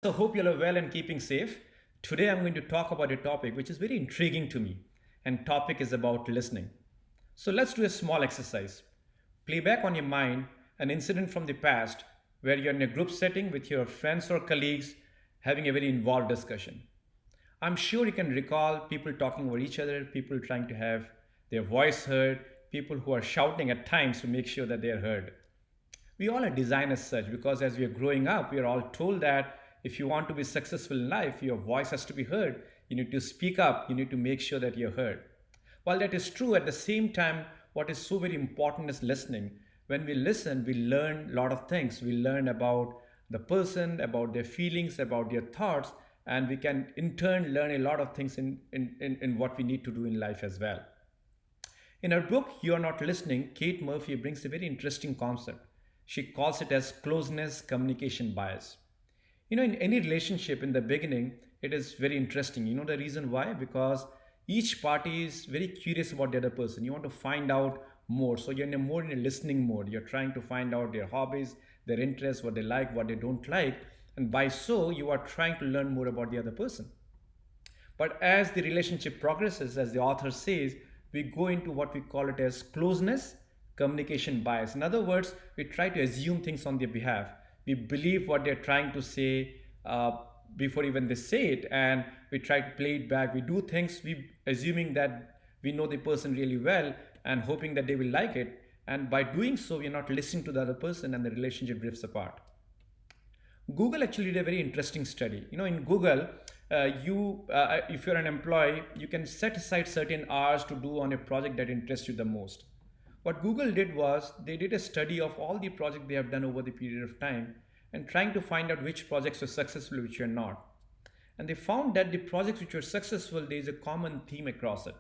So, hope you're well and keeping safe. Today, I'm going to talk about a topic which is very intriguing to me, and topic is about listening. So, let's do a small exercise. Play back on your mind an incident from the past where you're in a group setting with your friends or colleagues having a very involved discussion. I'm sure you can recall people talking over each other, people trying to have their voice heard, people who are shouting at times to make sure that they are heard. We all are designed as such because as we are growing up, we are all told that if you want to be successful in life, your voice has to be heard. You need to speak up, you need to make sure that you're heard. While that is true, at the same time, what is so very important is listening. When we listen, we learn a lot of things. We learn about the person, about their feelings, about their thoughts, and we can in turn learn a lot of things in what we need to do in life as well. In her book, You Are Not Listening, Kate Murphy brings a very interesting concept. She calls it as closeness communication bias. In any relationship in the beginning, it is very interesting. You know the reason why? Because each party is very curious about the other person. You want to find out more. So you're more in a listening mode. You're trying to find out their hobbies, their interests, what they like, what they don't like. And by so, you are trying to learn more about the other person. But as the relationship progresses, as the author says, we go into what we call it as closeness, communication bias. In other words, we try to assume things on their behalf. We believe what they're trying to say before even they say it, and we try to play it back. We do things we assuming that we know the person really well and hoping that they will like it. And by doing so, we're not listening to the other person, and the relationship drifts apart. Google actually did a very interesting study. In Google, if you're an employee, you can set aside certain hours to do on a project that interests you the most. What Google did was they did a study of all the projects they have done over the period of time and trying to find out which projects were successful, which were not. And they found that the projects which were successful, there is a common theme across it.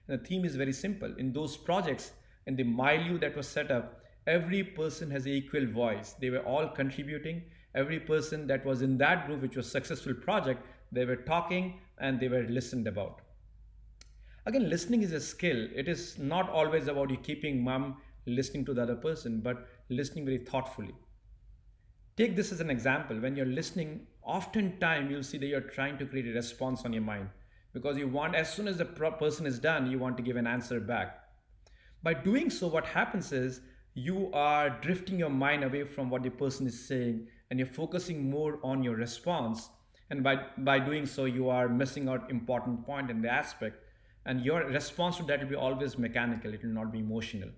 And the theme is very simple. In those projects, in the milieu that was set up, every person has an equal voice. They were all contributing. Every person that was in that group, which was successful project, they were talking and they were listened about. Again, listening is a skill. It is not always about you keeping mum listening to the other person, but listening very thoughtfully. Take this as an example. When you're listening, oftentimes you'll see that you're trying to create a response on your mind because you want, as soon as the person is done, you want to give an answer back. By doing so, what happens is you are drifting your mind away from what the person is saying and you're focusing more on your response. And by doing so, you are missing out important point in the aspect. And your response to that will be always mechanical, it will not be emotional.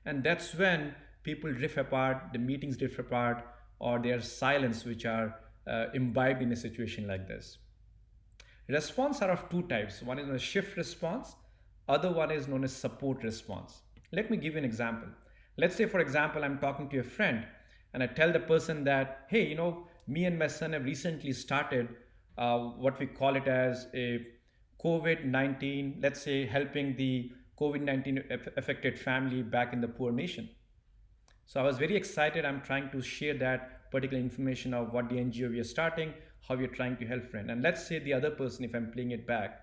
And that's when people drift apart, the meetings drift apart, or there's silence which are imbibed in a situation like this. Response are of two types. One is known as shift response, other one is known as support response. Let me give you an example. Let's say, for example, I'm talking to a friend and I tell the person that, hey, me and my son have recently started what we call it as a COVID-19, let's say helping the COVID-19 affected family back in the poor nation. So I was very excited. I'm trying to share that particular information of what the NGO we are starting, how we are trying to help friend. And let's say the other person, if I'm playing it back,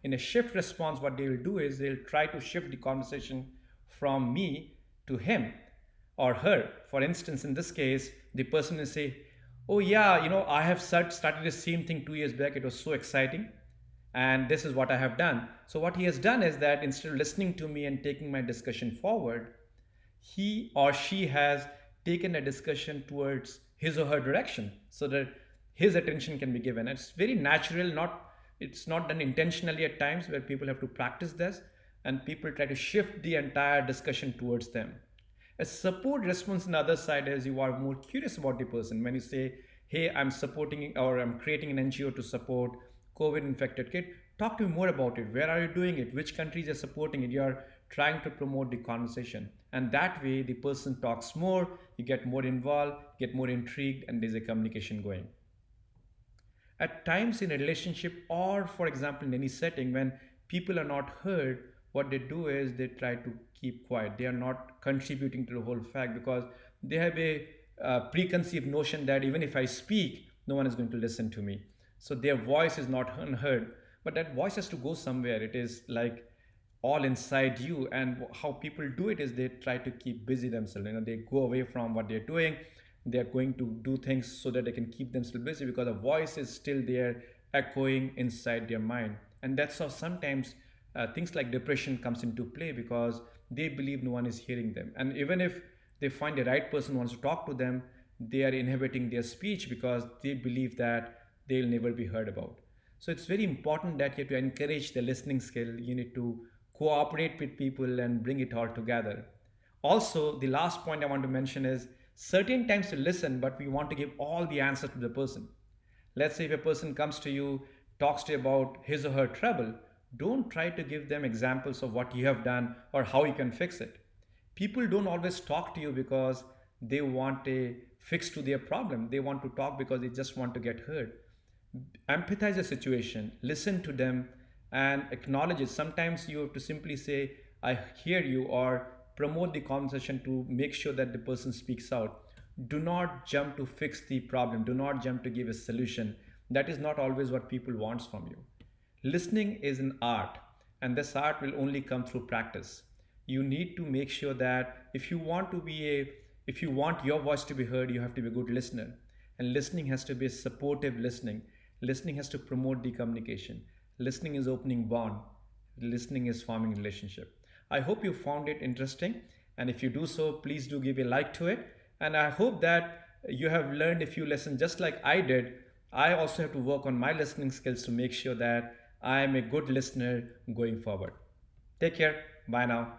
in a shift response, what they will do is they'll try to shift the conversation from me to him or her. For instance, in this case, the person will say, oh yeah, I have started the same thing 2 years back. It was so exciting. And this is what I have done. So what he has done is that instead of listening to me and taking my discussion forward, he or she has taken a discussion towards his or her direction so that his attention can be given. It's very natural, it's not done intentionally at times where people have to practice this and people try to shift the entire discussion towards them. A support response on the other side is you are more curious about the person. When you say, hey, I'm supporting or I'm creating an NGO to support COVID infected kid, talk to me more about it. Where are you doing it? Which countries are supporting it? You're trying to promote the conversation. And that way the person talks more, you get more involved, get more intrigued, and there's a communication going. At times in a relationship, or for example, in any setting, when people are not heard, what they do is they try to keep quiet. They are not contributing to the whole fact because they have a preconceived notion that even if I speak, no one is going to listen to me. So their voice is not unheard, but that voice has to go somewhere. It is like all inside you. And how people do it is they try to keep busy themselves. They go away from what they're doing They are going to do things so that they can keep themselves busy because the voice is still there echoing inside their mind. And that's how sometimes things like depression comes into play because they believe no one is hearing them. And even if they find the right person who wants to talk to them, they are inhibiting their speech because they believe that they'll never be heard about. So it's very important that you have to encourage the listening skill. You need to cooperate with people and bring it all together. Also, the last point I want to mention is certain times to listen, but we want to give all the answers to the person. Let's say if a person comes to you, talks to you about his or her trouble, don't try to give them examples of what you have done or how you can fix it. People don't always talk to you because they want a fix to their problem. They want to talk because they just want to get heard. Empathize the situation, listen to them, and acknowledge it. Sometimes you have to simply say, I hear you, or promote the conversation to make sure that the person speaks out. Do not jump to fix the problem, do not jump to give a solution. That is not always what people wants from you. Listening is an art, and this art will only come through practice. You need to make sure that if you want your voice to be heard, you have to be a good listener. And listening has to be a supportive listening. Listening has to promote the communication. Listening is opening bond. Listening is forming relationship. I hope you found it interesting, and if you do so, please do give a like to it. And I hope that you have learned a few lessons just like I did. I also have to work on my listening skills to make sure that I am a good listener going forward. Take care. Bye now.